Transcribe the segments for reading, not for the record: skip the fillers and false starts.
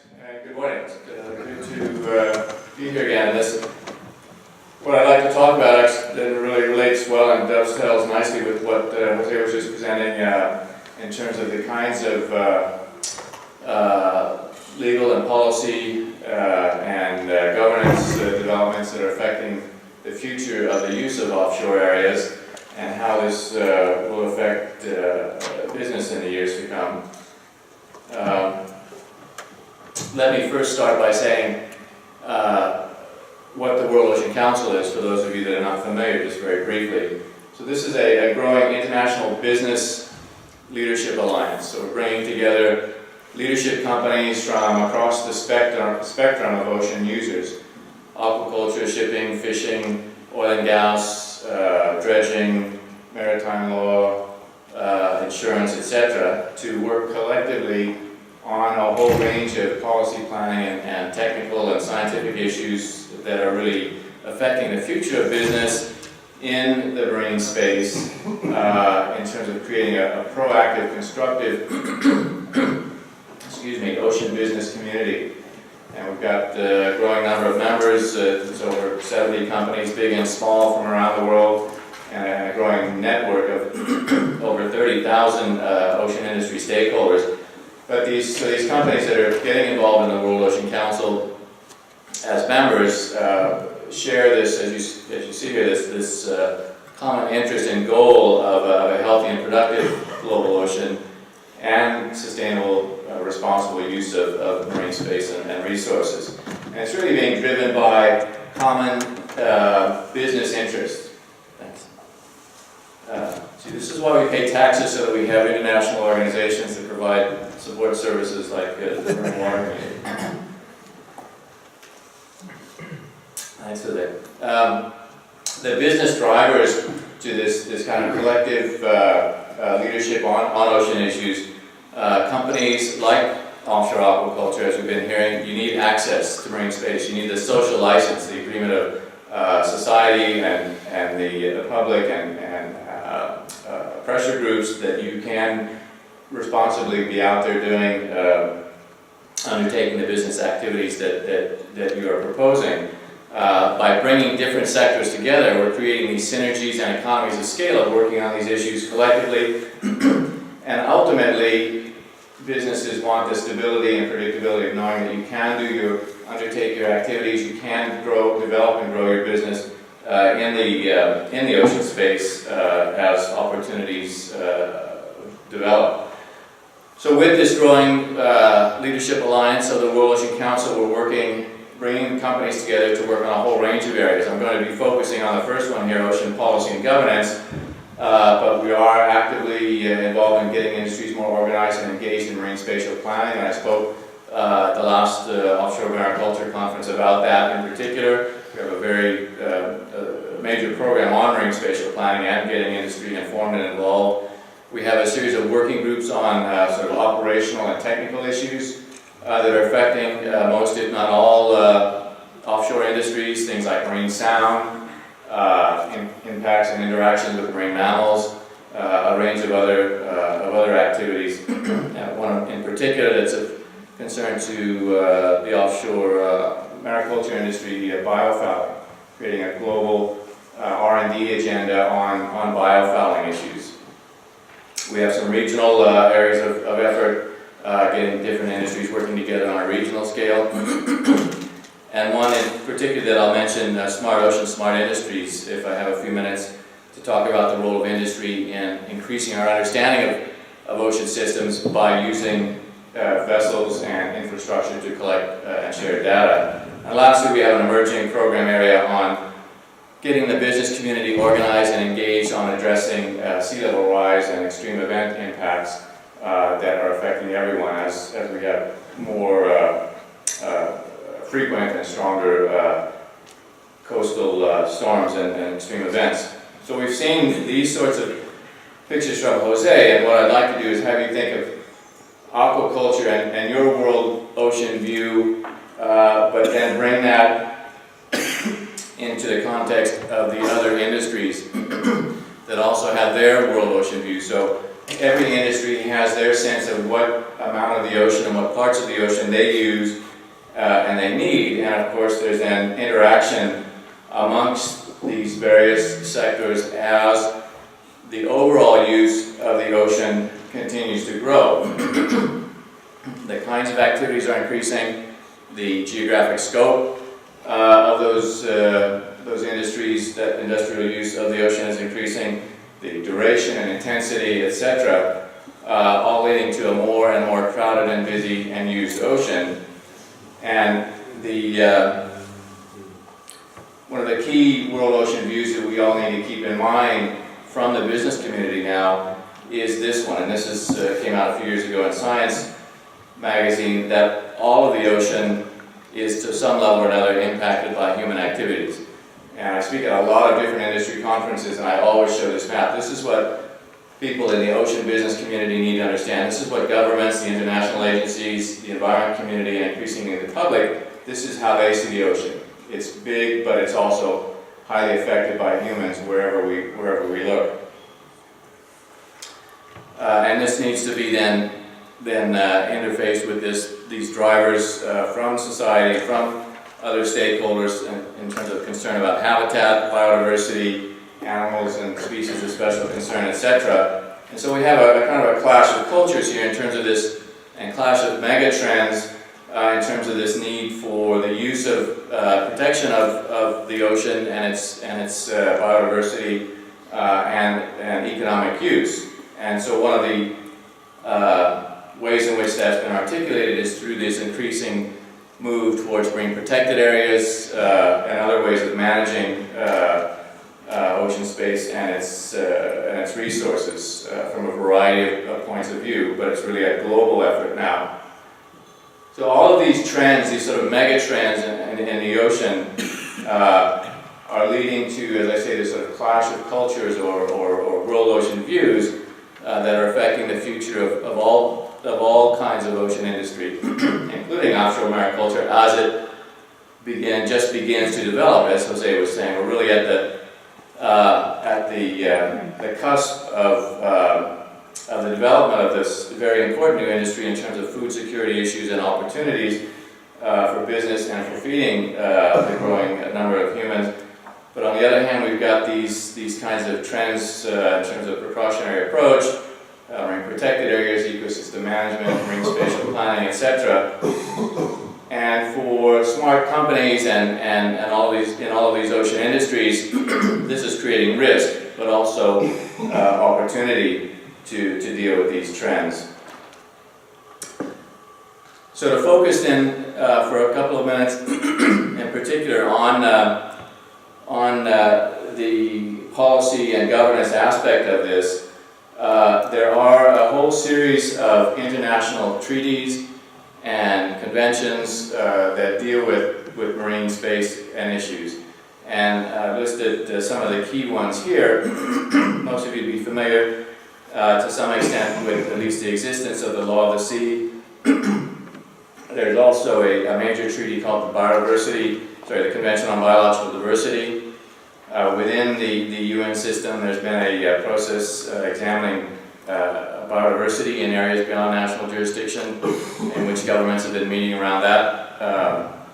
Good morning. It's good to be here again. What I'd like to talk about actually really relates well and dovetails nicely with what Jose was just presenting in terms of the kinds of legal and policy and governance developments that are affecting the future of the use of offshore areas and how this will affect business in the years to come. Let me first start by saying what the World Ocean Council is, for those of you that are not familiar, just very briefly. So this is a growing international business leadership alliance. So we're bringing together leadership companies from across the spectrum of ocean users: aquaculture, shipping, fishing, oil and gas, dredging, maritime law, insurance, etc., to work collectively on a whole range of policy planning and technical and scientific issues that are really affecting the future of business in the marine space in terms of creating a proactive, constructive ocean business community. And we've got a growing number of members. There's over 70 companies, big and small, from around the world, and a growing network of over 30,000 ocean industry stakeholders. But these companies that are getting involved in the World Ocean Council as members share this, as you see here, this common interest and goal of a healthy and productive global ocean and sustainable, responsible use of marine space and resources. And it's really being driven by common business interests. Thanks. See, this is why we pay taxes, so that we have international organizations that provide support services like the Marine Water Community. Thanks for that. The business drivers to this kind of collective leadership on ocean issues, companies like offshore aquaculture, as we've been hearing, you need access to marine space. You need the social license, the agreement of society and the public and pressure groups that you can responsibly be out there doing, undertaking the business activities that you are proposing. By bringing different sectors together, we're creating these synergies and economies of scale of working on these issues collectively. And ultimately, businesses want the stability and predictability of knowing that you can undertake your activities, you can develop and grow your business in the ocean space as opportunities develop. So with this growing leadership alliance of the World Ocean Council, we're bringing companies together to work on a whole range of areas. I'm going to be focusing on the first one here, ocean policy and governance, but we are actively involved in getting industries more organized and engaged in marine spatial planning, and I spoke at the last Offshore Mariculture Conference about that in particular. We have a very major program on marine spatial planning and getting industry informed and involved. We have a series of working groups on sort of operational and technical issues that are affecting most, if not all, offshore industries, things like marine sound, impacts and interactions with marine mammals, a range of other activities. One in particular that's of concern to the offshore mariculture industry, biofouling, creating a global R&D agenda on biofouling issues. We have some regional areas of effort, getting different industries working together on a regional scale. And one in particular that I'll mention, Smart Ocean, Smart Industries, if I have a few minutes to talk about the role of industry in increasing our understanding of ocean systems by using vessels and infrastructure to collect and share data. And lastly, we have an emerging program area on getting the business community organized and engaged on addressing sea level rise and extreme event impacts that are affecting everyone as we have more frequent and stronger coastal storms and extreme events. So we've seen these sorts of pictures from Jose, and what I'd like to do is have you think of aquaculture and your world ocean view, but then bring that into the context of the other industries that also have their world ocean view. So every industry has their sense of what amount of the ocean and what parts of the ocean they use and they need, and of course there's an interaction amongst these various sectors as the overall use of the ocean continues to grow. The kinds of activities are increasing, the geographic scope of those industries, that industrial use of the ocean is increasing, the duration and intensity, etc., all leading to a more and more crowded and busy and used ocean. And one of the key world ocean views that we all need to keep in mind from the business community now is this one, and this came out a few years ago in Science magazine, that all of the ocean is to some level or another impacted by human activities. And I speak at a lot of different industry conferences, and I always show this map. This is what people in the ocean business community need to understand. This is what governments, the international agencies, the environment community, and increasingly the public, this is how they see the ocean. It's big, but it's also highly affected by humans wherever we look. And this needs to be then interfaced with these drivers from society, from other stakeholders in terms of concern about habitat, biodiversity, animals and species of special concern, etc. And so we have a kind of a clash of cultures here in terms of this, and clash of megatrends in terms of this need for the use of protection of the ocean and its biodiversity and economic use. And so one of the ways in which that's been articulated is through this increasing move towards marine protected areas and other ways of managing ocean space and its resources from a variety of points of view, but it's really a global effort now. So all of these trends, these sort of mega trends in the ocean are leading to, as I say, this sort of clash of cultures or world ocean views that are affecting the future of all kinds of ocean industry, including offshore mariculture, as it just begins to develop. As Jose was saying, we're really at the cusp of the development of this very important new industry in terms of food security issues and opportunities for business and for feeding the growing number of humans. But on the other hand, we've got these kinds of trends in terms of precautionary approach, marine protected areas, ecosystem management, marine spatial planning, etc. And for smart companies and all of these ocean industries, this is creating risk, but also opportunity to deal with these trends. So to focus in for a couple of minutes in particular on the policy and governance aspect of this, there are a whole series of international treaties and conventions that deal with marine space and issues. And I've listed some of the key ones here. Most of you would be familiar to some extent with at least the existence of the Law of the Sea. There's also a major treaty called the Convention on Biological Diversity. Within the UN system, there's been a process examining biodiversity in areas beyond national jurisdiction, in which governments have been meeting around that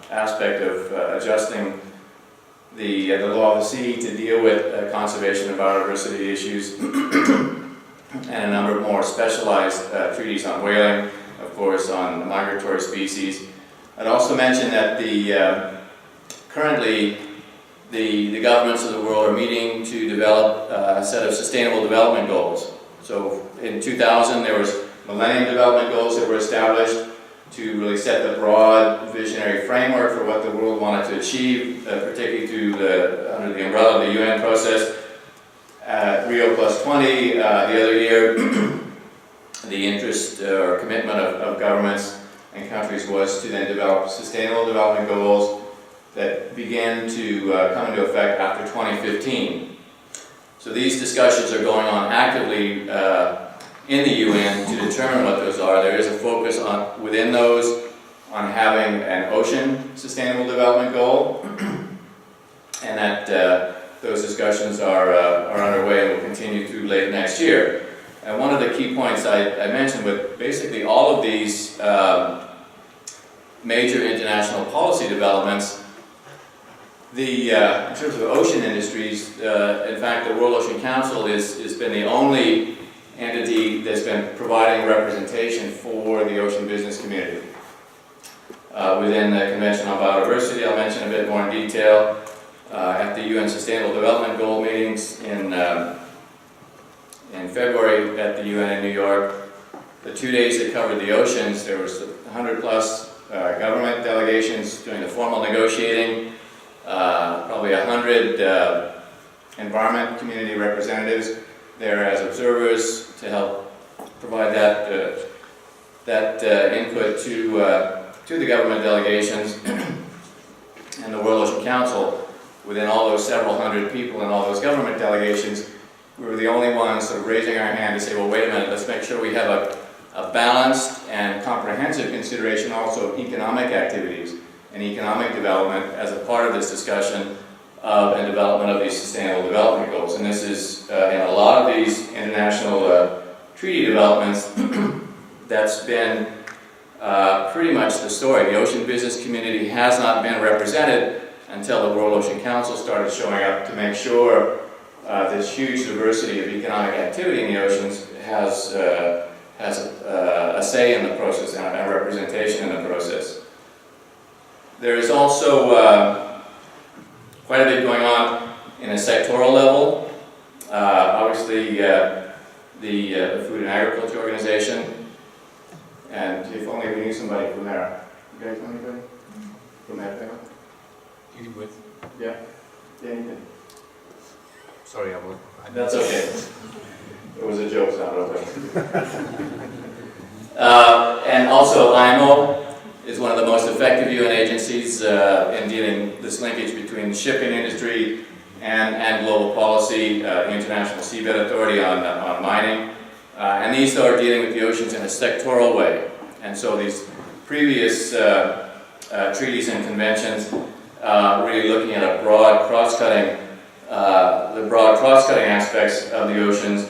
aspect of adjusting the Law of the Sea to deal with conservation and biodiversity issues, and a number of more specialized treaties on whaling, of course, on migratory species. I'd also mention that currently the governments of the world are meeting to develop a set of sustainable development goals. So in 2000 there was Millennium Development Goals that were established to really set the broad visionary framework for what the world wanted to achieve, particularly under the umbrella of the UN process. Rio Plus 20 the other year, the interest or commitment of governments and countries was to then develop sustainable development goals that began to come into effect after 2015. So these discussions are going on actively in the UN to determine what those are. There is a focus within those on having an ocean sustainable development goal, and that those discussions are underway and will continue through late next year. And one of the key points I mentioned with basically all of these major international policy developments, in terms of ocean industries, in fact, the World Ocean Council has been the only entity that's been providing representation for the ocean business community. Within the Convention on Biodiversity, I'll mention a bit more in detail. At the UN Sustainable Development Goal meetings in February at the UN in New York, the 2 days that covered the oceans, there was 100 plus government delegations doing the formal negotiating, probably 100 environment community representatives there as observers to help provide that input to the government delegations. And the World Ocean Council, within all those several hundred people in all those government delegations, we were the only ones sort of raising our hand to say, well, wait a minute, let's make sure we have a balanced and comprehensive consideration also of economic activities and economic development as a part of this discussion of and development of these sustainable development goals. And this is, in a lot of these international treaty developments, that's been pretty much the story. The ocean business community has not been represented until the World Ocean Council started showing up to make sure this huge diversity of economic activity in the oceans has a say in the process and a representation in the process. There is also quite a bit going on in a sectoral level. Obviously, the Food and Agriculture Organization, and if only we knew somebody from there. You guys know anybody from that family? You with? Yeah. Yeah, you did. Sorry, I will. That's okay. It was a joke, not okay. And also IMO is one of the most effective UN agencies in dealing this linkage between the shipping industry and global policy, the International Seabed Authority on mining. And these are dealing with the oceans in a sectoral way. And so these previous treaties and conventions really looking at a broad cross-cutting, the broad cross-cutting aspects of the oceans,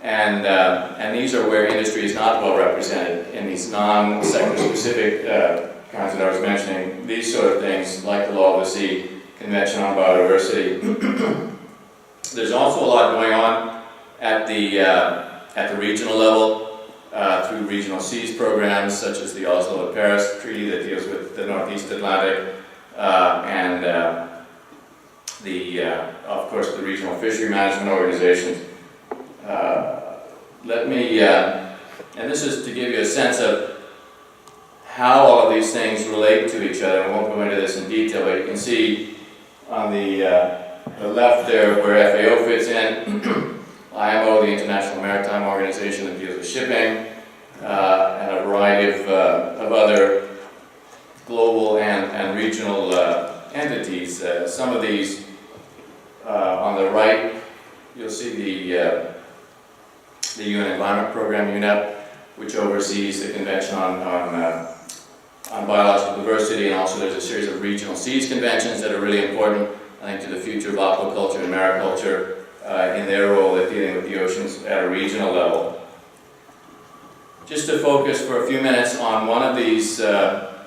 and these are where industry is not well represented in these non-sector specific kinds that I was mentioning. These sort of things, like the Law of the Sea, Convention on Biodiversity. There's also a lot going on at the regional level through regional seas programs, such as the Oslo and Paris Treaty that deals with the Northeast Atlantic, and of course, the regional fishery management organizations. And this is to give you a sense of how all of these things relate to each other. I won't go into this in detail, but you can see on the left there where FAO fits in, IMO, the International Maritime Organization that deals with shipping, and a variety of other global and regional entities. Some of these on the right, you'll see the UN Environment Program, UNEP, which oversees the Convention on Biological Diversity, and also there's a series of regional seas conventions that are really important, I think, to the future of aquaculture and mariculture in their role at dealing with the oceans at a regional level. Just to focus for a few minutes on one of these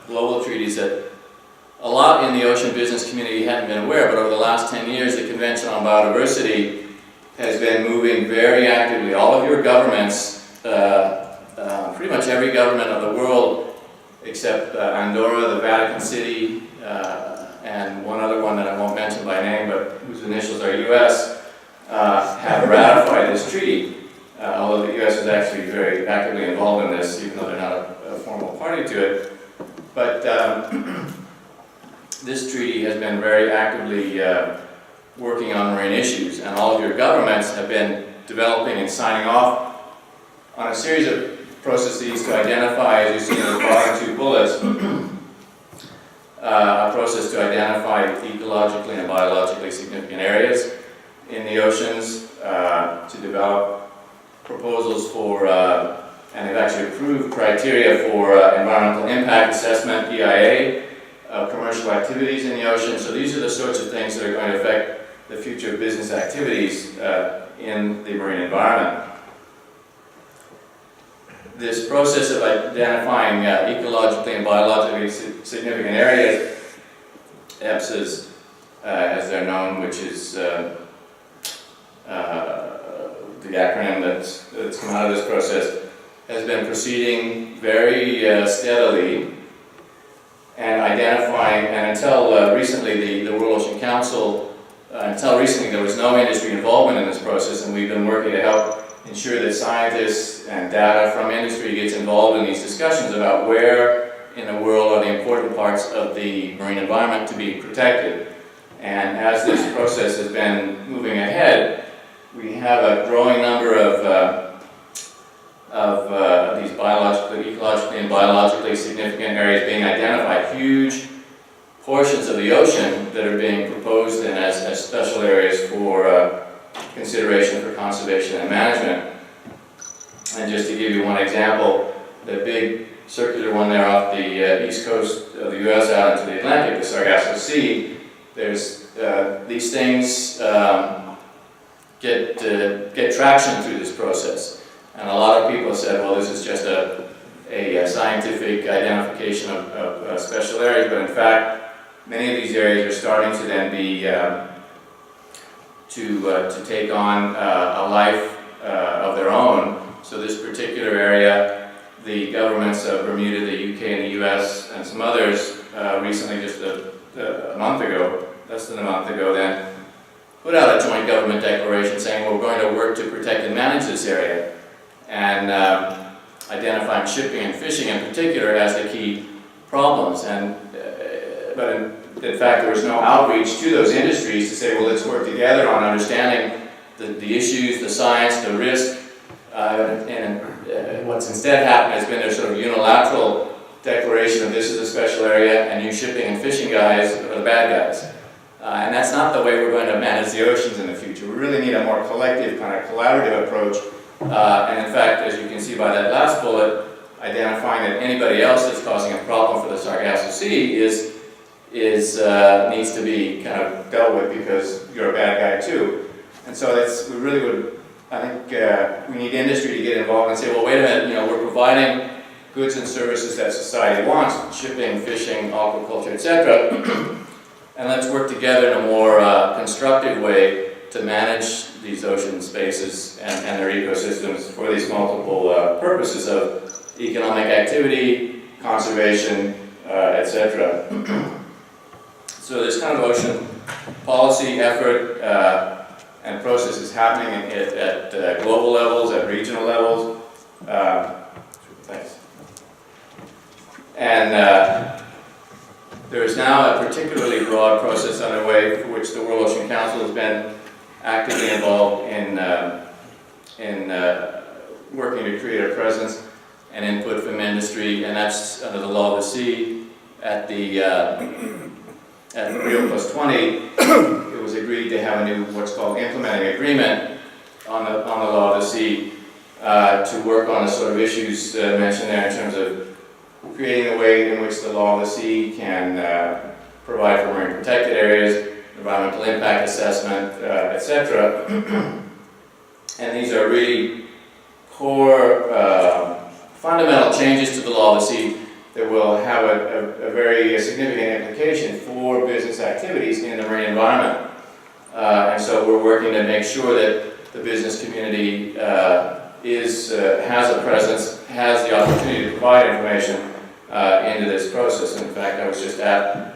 global treaties that a lot in the ocean business community hadn't been aware, but over the last 10 years, the Convention on Biodiversity has been moving very actively. All of your governments, pretty much every government of the world, except Andorra, the Vatican City, and one other one that I won't mention by name, but whose initials are US, have ratified this treaty. Although the US is actually very actively involved in this, even though they're not a formal party to it. But this treaty has been very actively working on marine issues, and all of your governments have been developing and signing off on a series of processes to identify, as you see in the bottom two bullets, a process to identify ecologically and biologically significant areas in the oceans, to develop proposals for, and they've actually approved criteria for environmental impact assessment, EIA, of commercial activities in the ocean. So these are the sorts of things that are going to affect the future of business activities in the marine environment. this process of identifying ecologically and biologically significant areas, EPSAs, as they're known, which is the acronym that's come out of this process, has been proceeding very steadily and identifying, and until recently the World Ocean Council, until recently there was no industry involvement in this process, and we've been working to help ensure that scientists and data from industry gets involved in these discussions about where in the world are the important parts of the marine environment to be protected. And as this process has been moving ahead, we have a growing number of these ecologically and biologically significant areas being identified, huge portions of the ocean that are being proposed in as special areas for consideration for conservation and management. And just to give you one example, the big circular one there off the east coast of the U.S. out into the Atlantic, the Sargasso Sea, there's these things get traction through this process. And a lot of people said, well, this is just a scientific identification of special areas, but in fact, many of these areas are starting to then be to take on a life of their own. So this particular area, the governments of Bermuda, the UK, and the US, and some others recently, just a month ago, less than a month ago then, put out a joint government declaration saying, well, we're going to work to protect and manage this area, and identifying shipping and fishing in particular as the key problems. And but in fact, there was no outreach to those industries to say, well, let's work together on understanding the issues, the science, the risk, and what's instead happened has been their sort of unilateral declaration of this is a special area and you shipping and fishing guys are the bad guys. And that's not the way we're going to manage the oceans in the future. We really need a more collective, kind of collaborative approach. And in fact, as you can see by that last bullet, identifying that anybody else that's causing a problem for the Sargasso Sea needs to be kind of dealt with because you're a bad guy too. And so we really would, I think we need industry to get involved and say, well, wait a minute, we're providing goods and services that society wants, shipping, fishing, aquaculture, etc. And let's work together in a more constructive way to manage these ocean spaces and their ecosystems for these multiple purposes of economic activity, conservation, etc. So this kind of ocean policy effort and process is happening at global levels, at regional levels. Thanks. And there is now a particularly broad process underway for which the World Ocean Council has been actively involved in working to create a presence and input from industry, and that's under the Law of the Sea. At Rio Plus 20, it was agreed to have a new what's called implementing agreement on the Law of the Sea to work on the sort of issues mentioned there in terms of creating a way in which the Law of the Sea can provide for marine protected areas, environmental impact assessment, etc. And these are really core fundamental changes to the Law of the Sea that will have a very significant implication for business activities in the marine environment. And so we're working to make sure that the business community has a presence, has the opportunity to provide information into this process. In fact, I was just at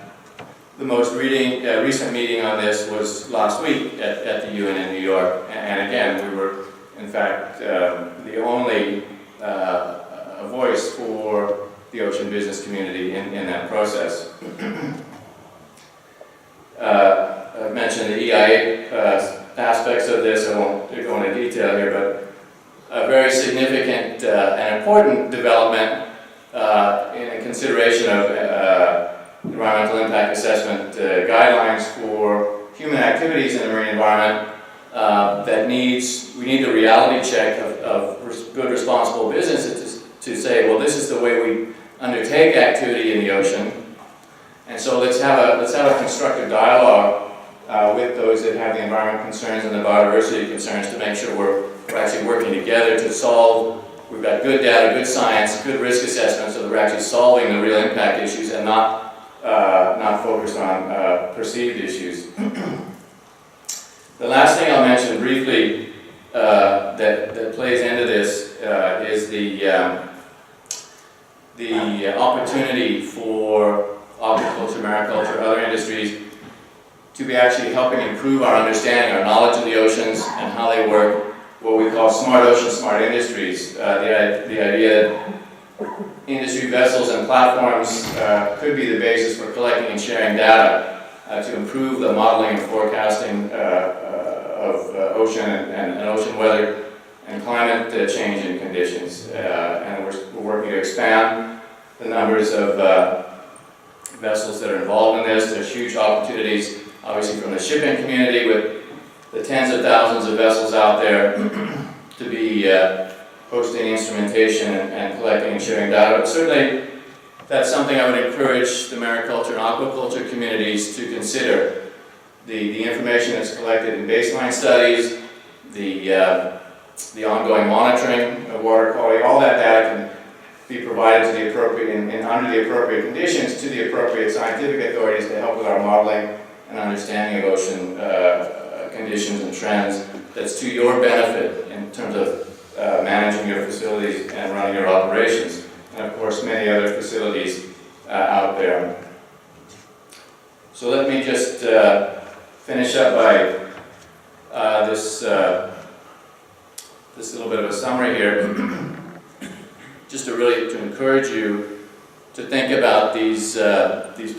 the most recent meeting on this was last week at the UN in New York. And again, we were, in fact, the only voice for the ocean business community in that process. I've mentioned the EIA aspects of this. I won't go into detail here, but a very significant and important development in consideration of environmental impact assessment guidelines for human activities in the marine environment we need the reality check of good responsible business to say, well, this is the way we undertake activity in the ocean, and so let's have a constructive dialogue with those that have the environment concerns and the biodiversity concerns to make sure we're actually working together to solve we've got good data, good science, good risk assessment, so that we're actually solving the real impact issues and not focused on perceived issues. The last thing I'll mention briefly that plays into this is the opportunity for aquaculture, mariculture, other industries to be actually helping improve our understanding, our knowledge of the oceans and how they work, what we call smart ocean, smart industries. The idea that industry vessels and platforms could be the basis for collecting and sharing data to improve the modeling and forecasting of ocean and ocean weather and climate change and conditions. And we're working to expand the numbers of vessels that are involved in this. There's huge opportunities, obviously, from the shipping community with the tens of thousands of vessels out there to be hosting instrumentation and collecting and sharing data. But certainly, that's something I would encourage the mariculture and aquaculture communities to consider. The information that's collected in baseline studies, the ongoing monitoring of water quality, all that data can be provided to the appropriate and under the appropriate conditions to the appropriate scientific authorities to help with our modeling and understanding of ocean conditions and trends. That's to your benefit in terms of managing your facilities and running your operations, and of course many other facilities out there. So let me just finish up by this little bit of a summary here, just to encourage you to think about these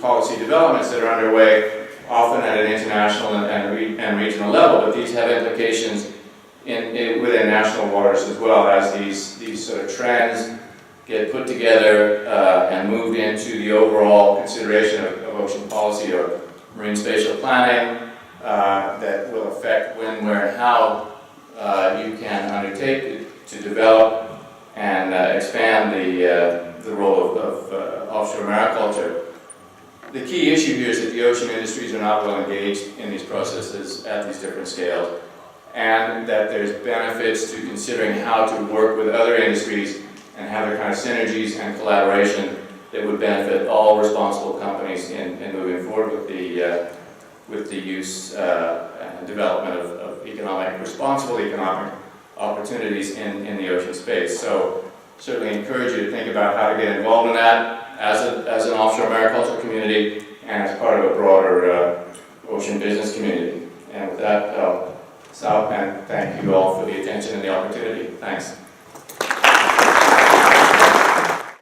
policy developments that are underway, often at an international and regional level, but these have implications within national waters as well, as these sort of trends get put together and moved into the overall consideration of ocean policy or marine spatial planning that will affect when, where, and how you can undertake to develop and expand the role of offshore mariculture. The key issue here is that the ocean industries are not well engaged in these processes at these different scales, and that there's benefits to considering how to work with other industries and have the kind of synergies and collaboration that would benefit all responsible companies in moving forward with the use and development of responsible economic opportunities in the ocean space. So certainly encourage you to think about how to get involved in that as an offshore mariculture community and as part of a broader ocean business community. And with that, I'll stop and thank you all for the attention and the opportunity. Thanks.